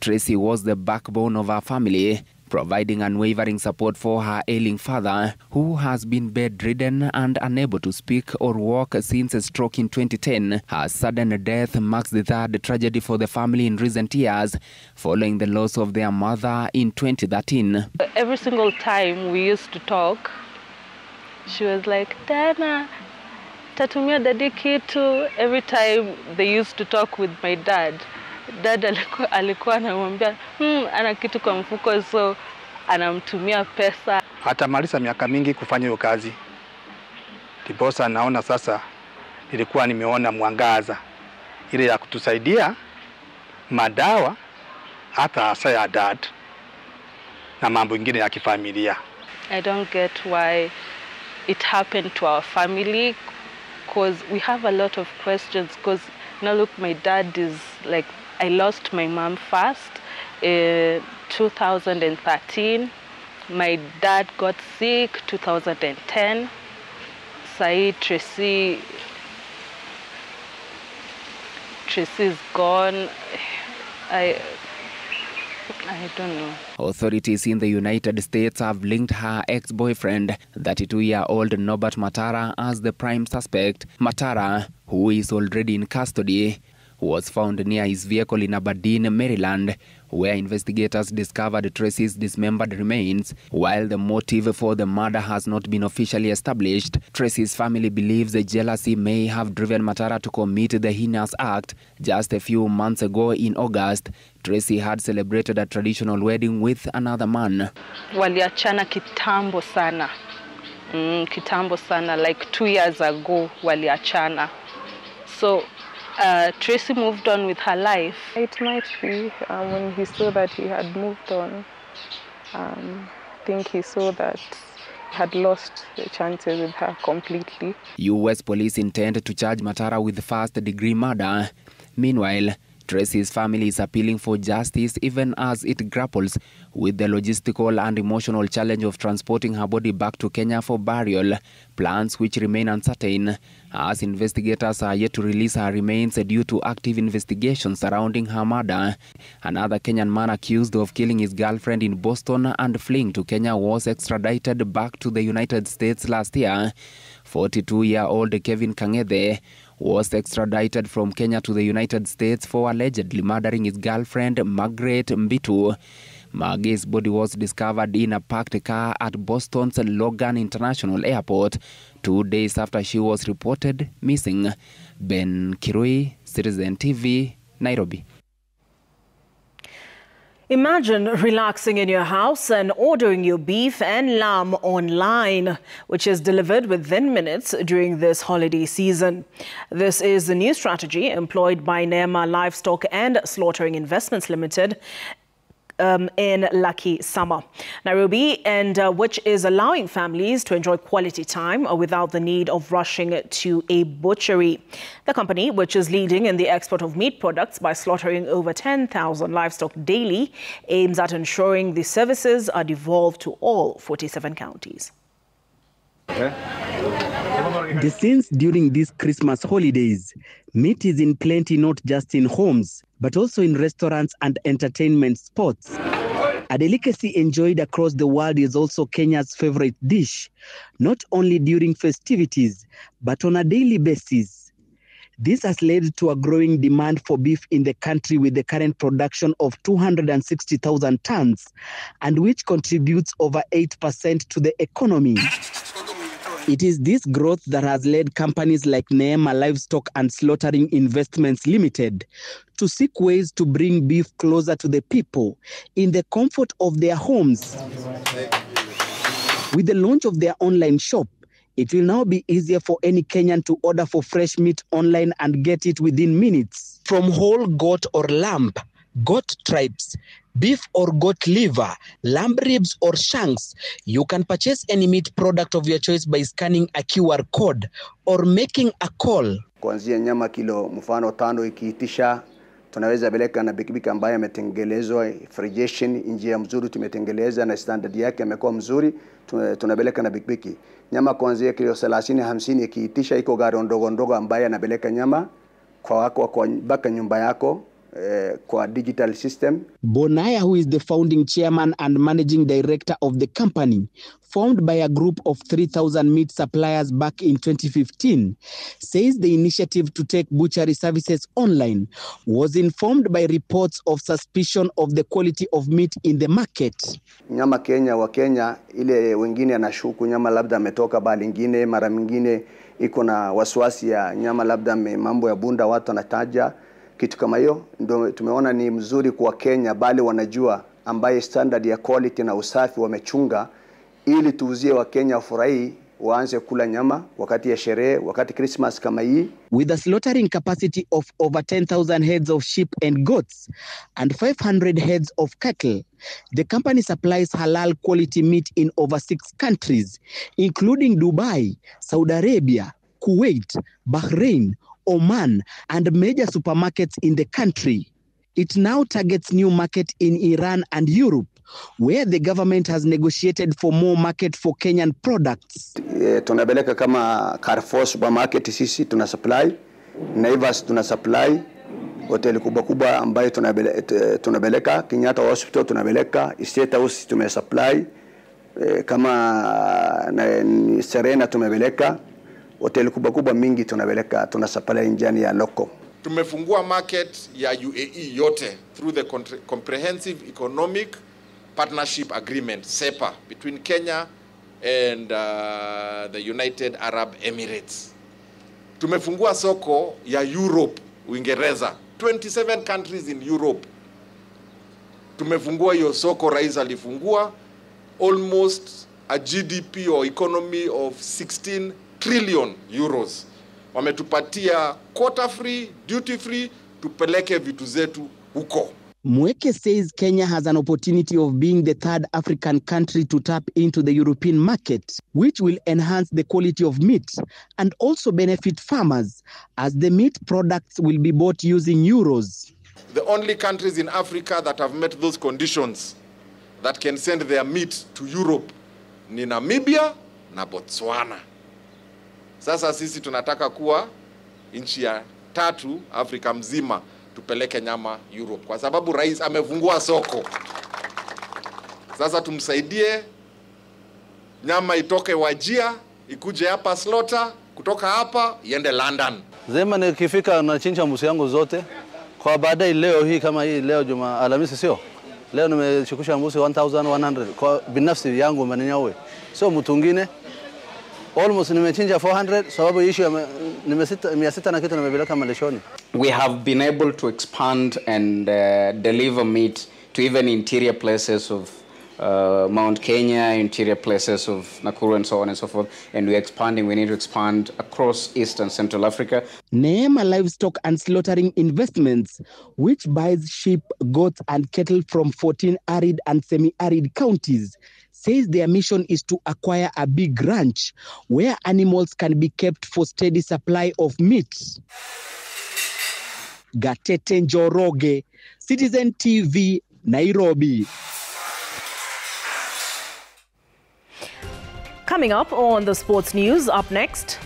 Tracy was the backbone of her family, providing unwavering support for her ailing father, who has been bedridden and unable to speak or walk since a stroke in 2010. Her sudden death marks the third tragedy for the family in recent years, following the loss of their mother in 2013. Every single time we used to talk, She was like, Dana, tatumia daddy kitu. Every time they used to talk with my dad, dad alikuwa anamwambia, ana kitu kwa mfuko, so anamtumia pesa. Atamaliza miaka mingi kufanya hiyo kazi. Ndiposa naona sasa nilikuwa nimeona mwangaza ile ya kutusaidia madawa hata hasa ya dad na mambo mengine ya kifamilia. I don't get why it happened to our family, because we have a lot of questions. Because now look, my dad is like, I lost my mom first in 2013. My dad got sick 2010. Sai Tracy is gone. I don't know. Authorities in the United States have linked her ex-boyfriend, 32-year-old Norbert Matara, as the prime suspect. Matara, who is already in custody, was found near his vehicle in Aberdeen, Maryland, where investigators discovered Tracy's dismembered remains. While the motive for the murder has not been officially established, Tracy's family believes the jealousy may have driven Matara to commit the heinous act. Just a few months ago in August, Tracy had celebrated a traditional wedding with another man. Waliachana kitambo sana. Kitambo sana, like 2 years ago waliachana. So Tracy moved on with her life. It might be when he saw that he had moved on. I think he saw that he had lost the chances with her completely. U.S. police intend to charge Matara with first-degree murder. Meanwhile, Tracy's family is appealing for justice even as it grapples with the logistical and emotional challenge of transporting her body back to Kenya for burial, plans which remain uncertain as investigators are yet to release her remains due to active investigations surrounding her murder. Another Kenyan man accused of killing his girlfriend in Boston and fleeing to Kenya was extradited back to the United States last year. 42-year-old Kevin Kang'ethe was extradited from Kenya to the United States for allegedly murdering his girlfriend, Margaret Mbitu. Margie's body was discovered in a parked car at Boston's Logan International Airport 2 days after she was reported missing. Ben Kirui, Citizen TV, Nairobi. Imagine relaxing in your house and ordering your beef and lamb online, which is delivered within minutes during this holiday season. This is the new strategy employed by Neema Livestock and Slaughtering Investments Limited in Lucky Summer, Nairobi, and which is allowing families to enjoy quality time without the need of rushing to a butchery. The company, which is leading in the export of meat products by slaughtering over 10,000 livestock daily, aims at ensuring the services are devolved to all 47 counties. The scenes during these Christmas holidays, meat is in plenty not just in homes, but also in restaurants and entertainment spots. A delicacy enjoyed across the world is also Kenya's favorite dish, not only during festivities, but on a daily basis. This has led to a growing demand for beef in the country with the current production of 260,000 tons, and which contributes over 8% to the economy. It is this growth that has led companies like Neema Livestock and Slaughtering Investments Limited to seek ways to bring beef closer to the people in the comfort of their homes. With the launch of their online shop, it will now be easier for any Kenyan to order for fresh meat online and get it within minutes. From whole goat or lamb, goat tripes, beef or goat liver, lamb ribs or shanks, you can purchase any meat product of your choice by scanning a QR code or making a call. Kuanzia nyama kilo mfano 5 ikiitisha, tunaweza beleka na pikipiki ambayo imetengenezwa refrigeration, njia mzuri tumetengeneza na standard yake imekuwa mzuri, tunabeleka na pikipiki. Nyama kuanzia kilo 30-50 ikiitisha, iko gari ndogo ndogo ambayo anabeleka nyama kwa wako kwa baka nyumba yako. kwa digital system. Bonaya, who is the founding chairman and managing director of the company, formed by a group of 3,000 meat suppliers back in 2015, says the initiative to take butchery services online was informed by reports of suspicion of the quality of meat in the market. Nyama Kenya wa Kenya, ile wengine anashuku nyama labda ametoka bali ingine, mara mingine iko na wasiwasi ya nyama labda mambo ya bunda watu wanataja kitu kama hiyo. Ndio tumeona ni mzuri kwa Kenya bali wanajua ambaye standard ya quality na usafi wamechunga, ili tuuzie wa Kenya wafurahi waanze kula nyama wakati ya sherehe, wakati Christmas kama hii. With a slaughtering capacity of over 10,000 heads of sheep and goats and 500 heads of cattle, the company supplies halal quality meat in over 6 countries, including Dubai, Saudi Arabia, Kuwait, Bahrain, Oman, and major supermarkets in the country. It now targets new market in Iran and Europe, where the government has negotiated for more market for Kenyan products. Tunabeleka kama Carrefour supermarket sisi tuna supply, Naivas tuna supply, hoteli kubwa kubwa ambayo tunabeleka, Kenyatta Hospital tunabeleka, State House tumesupply, kama Serena tumebeleka, hoteli kubwa kubwa mingi tunabeleka, tunasupply njani ya loko. Tumefungua market ya UAE yote through the Comprehensive Economic Partnership Agreement, CEPA, between Kenya and the United Arab Emirates. Tumefungua soko ya Europe, Uingereza, 27 countries in Europe. Tumefungua hiyo soko, rais alifungua, almost a GDP or economy of 16 trillion euros. Wametupatia quota free, duty free, tupeleke vitu zetu huko. Mweke says Kenya has an opportunity of being the third African country to tap into the European market, which will enhance the quality of meat and also benefit farmers, as the meat products will be bought using euros. The only countries in Africa that have met those conditions that can send their meat to Europe ni Namibia na Botswana. Sasa sisi tunataka kuwa nchi ya 3 Afrika mzima tupeleke nyama Europe, kwa sababu rais amefungua soko. Sasa tumsaidie nyama itoke Wajia ikuje hapa slaughter, kutoka hapa iende London. Zema nikifika nachinja mbuzi yangu zote kwa baadaye leo hii, kama hii leo Juma Alhamisi sio? Leo nimechukua mbuzi 1100 kwa binafsi yangu mwenyewe. Sio mtu mwingine. Almost nimechinja 400 sababu issue nimesita na kitu nimebeleka malishoni. We have been able to expand and deliver meat to even interior places of Mount Kenya, interior places of Nakuru and so on and so forth, and we're expanding. We need to expand across East and Central Africa. Neema Livestock and Slaughtering Investments, which buys sheep, goats and cattle from 14 arid and semi-arid counties, says their mission is to acquire a big ranch where animals can be kept for steady supply of meat. Gatete Njoroge, Citizen TV, Nairobi. Coming up on the sports news, up next.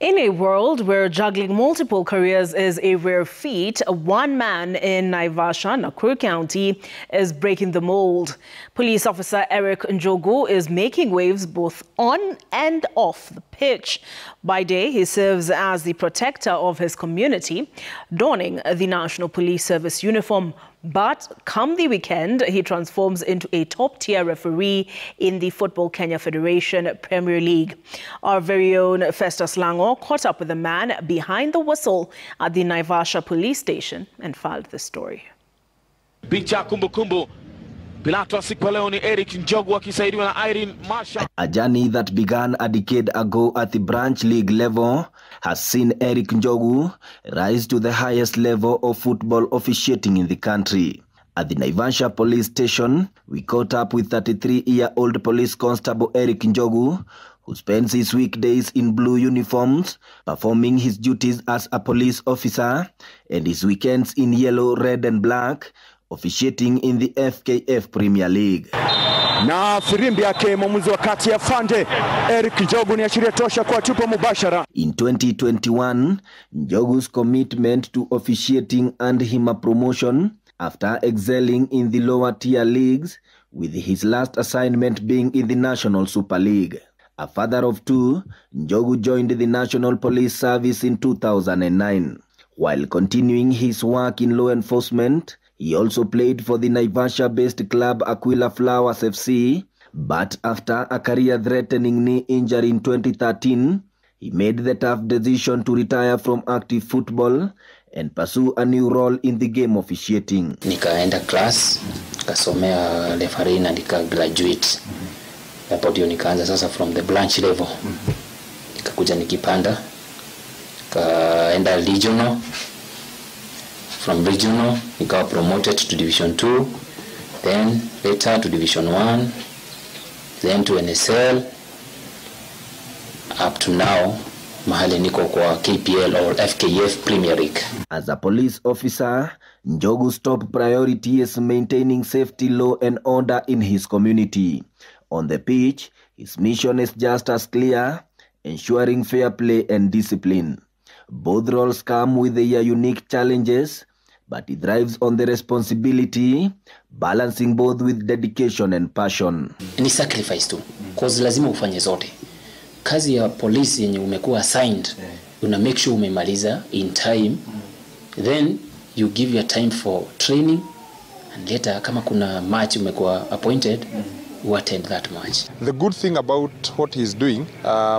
In a world where juggling multiple careers is a rare feat, one man in Naivasha, Nakuru County, is breaking the mold. Police officer Eric Njogu is making waves both on and off the pitch. By day, he serves as the protector of his community, donning the National Police Service uniform. But come the weekend, he transforms into a top-tier referee in the Football Kenya Federation Premier League. Our very own Festus Lango caught up with the man behind the whistle at the Naivasha police station and filed this story. Bicha kumbukumbu. Pilato siku leo ni Eric Njogu akisaidiwa na Irene Masha. A journey that began a decade ago at the branch league level has seen Eric Njogu rise to the highest level of football officiating in the country. At the Naivasha police station, we caught up with 33-year-old police constable Eric Njogu, who spends his weekdays in blue uniforms, performing his duties as a police officer, and his weekends in yellow, red and black, officiating in the FKF Premier League. na firimbi yake mwamuzi wa kati ya Fande Eric Njogu ni ashiria tosha kwa tupo mubashara. In 2021, Njogu's commitment to officiating earned him a promotion after excelling in the lower tier leagues, with his last assignment being in the National Super League. A father of two, Njogu joined the National Police Service in 2009. While continuing his work in law enforcement, he also played for the Naivasha-based club Aquila Flowers FC, but after a career-threatening knee injury in 2013, he made the tough decision to retire from active football and pursue a new role in the game officiating. Nikaenda class, nikasomea referee na nika-graduate. Hapo ndio nikaanza sasa from the branch level. Nikakuja nikipanda, nikaenda regional. From regional, nikawa promoted to Division 2, then later to Division 1, then to NSL, up to now, mahali niko kwa KPL or FKF Premier League. As a police officer, Njogu's top priority is maintaining safety, law and order in his community. On the pitch, his mission is just as clear, ensuring fair play and discipline. Both roles come with their unique challenges, but he thrives on the responsibility, balancing both with dedication and passion. Ni sacrifice tu, cause lazima ufanye zote. Kazi ya polisi yenye umekuwa assigned, una make sure umemaliza in time, then you give your time for training, and later kama kuna match umekuwa appointed, you attend that match. The good thing about what he's doing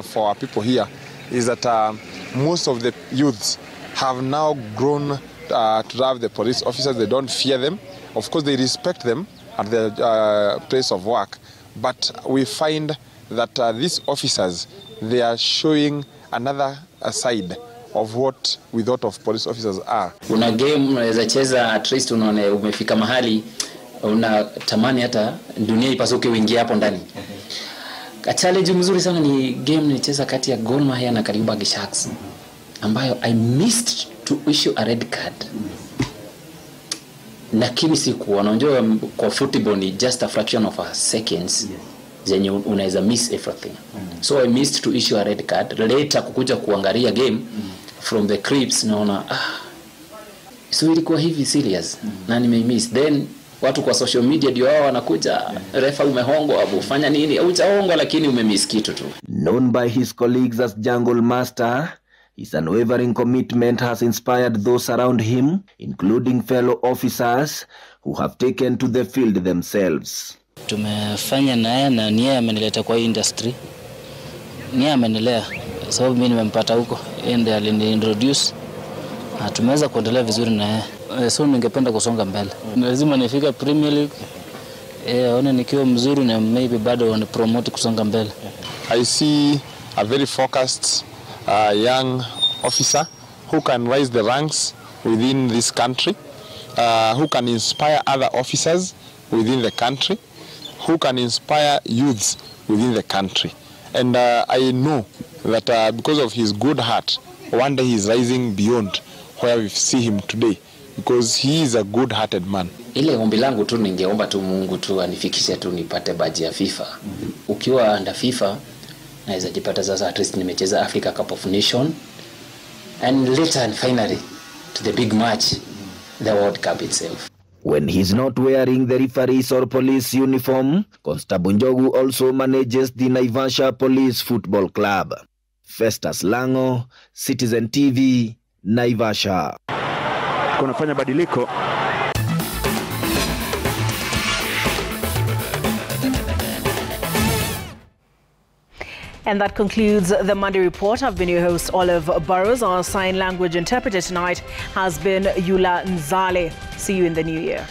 for our people here is that most of the youths have now grown to have the police officers. They don't fear them. Of course, they respect them at their place of work. But we find that these officers, they are showing another side of what we thought of police officers are. Una game unaweza cheza, at least unaone umefika mahali unatamani hata dunia ipasuke uingie hapo ndani. A challenge mzuri sana ni game nilicheza kati ya Gor Mahia na Kariobangi Sharks, ambayo I missed to issue a red card. Lakini siku unajua kwa football ni just a fraction of a seconds zenye unaweza miss everything. So I missed to issue a red card. Later kukuja kuangalia game from the clips naona so ilikuwa hivi serious na nimemiss. Then watu kwa social media ndio wao wanakuja, refa umehongwa, ufanya nini? Hujahongwa lakini umemiss kitu tu. Known by his colleagues as Jungle Master, his unwavering commitment has inspired those around him, including fellow officers who have taken to the field themselves. Tumefanya naye na niye amenileta kwa industry. Niye amenilea sababu mimi nimempata huko, yeye ndiye aliniintroduce. Tumeweza kuendelea vizuri na yeye. So ningependa kusonga mbele. Lazima nifike Premier League. Aone nikiwa mzuri na maybe bado wana promote kusonga mbele. I see a very focused young officer who can rise the ranks within this country, who can inspire other officers within the country, who can inspire youths within the country. And I know that because of his good heart, one day he's rising beyond where we see him today, because he is a good-hearted man. Ile ombi langu tu ningeomba tu Mungu tu anifikishe tu nipate baji ya FIFA. Ukiwa under FIFA naweza jipata sasa at least nimecheza Africa Cup of Nation, and later and finally to the big match, the World Cup itself. When he's not wearing the referees or police uniform, Constable Njogu also manages the Naivasha Police Football Club. Festus Lango, Citizen TV, Naivasha. Kunafanya badiliko. And that concludes the Monday Report. I've been your host, Olive Burrows. Our sign language interpreter tonight has been Yula Nzale. See you in the new year.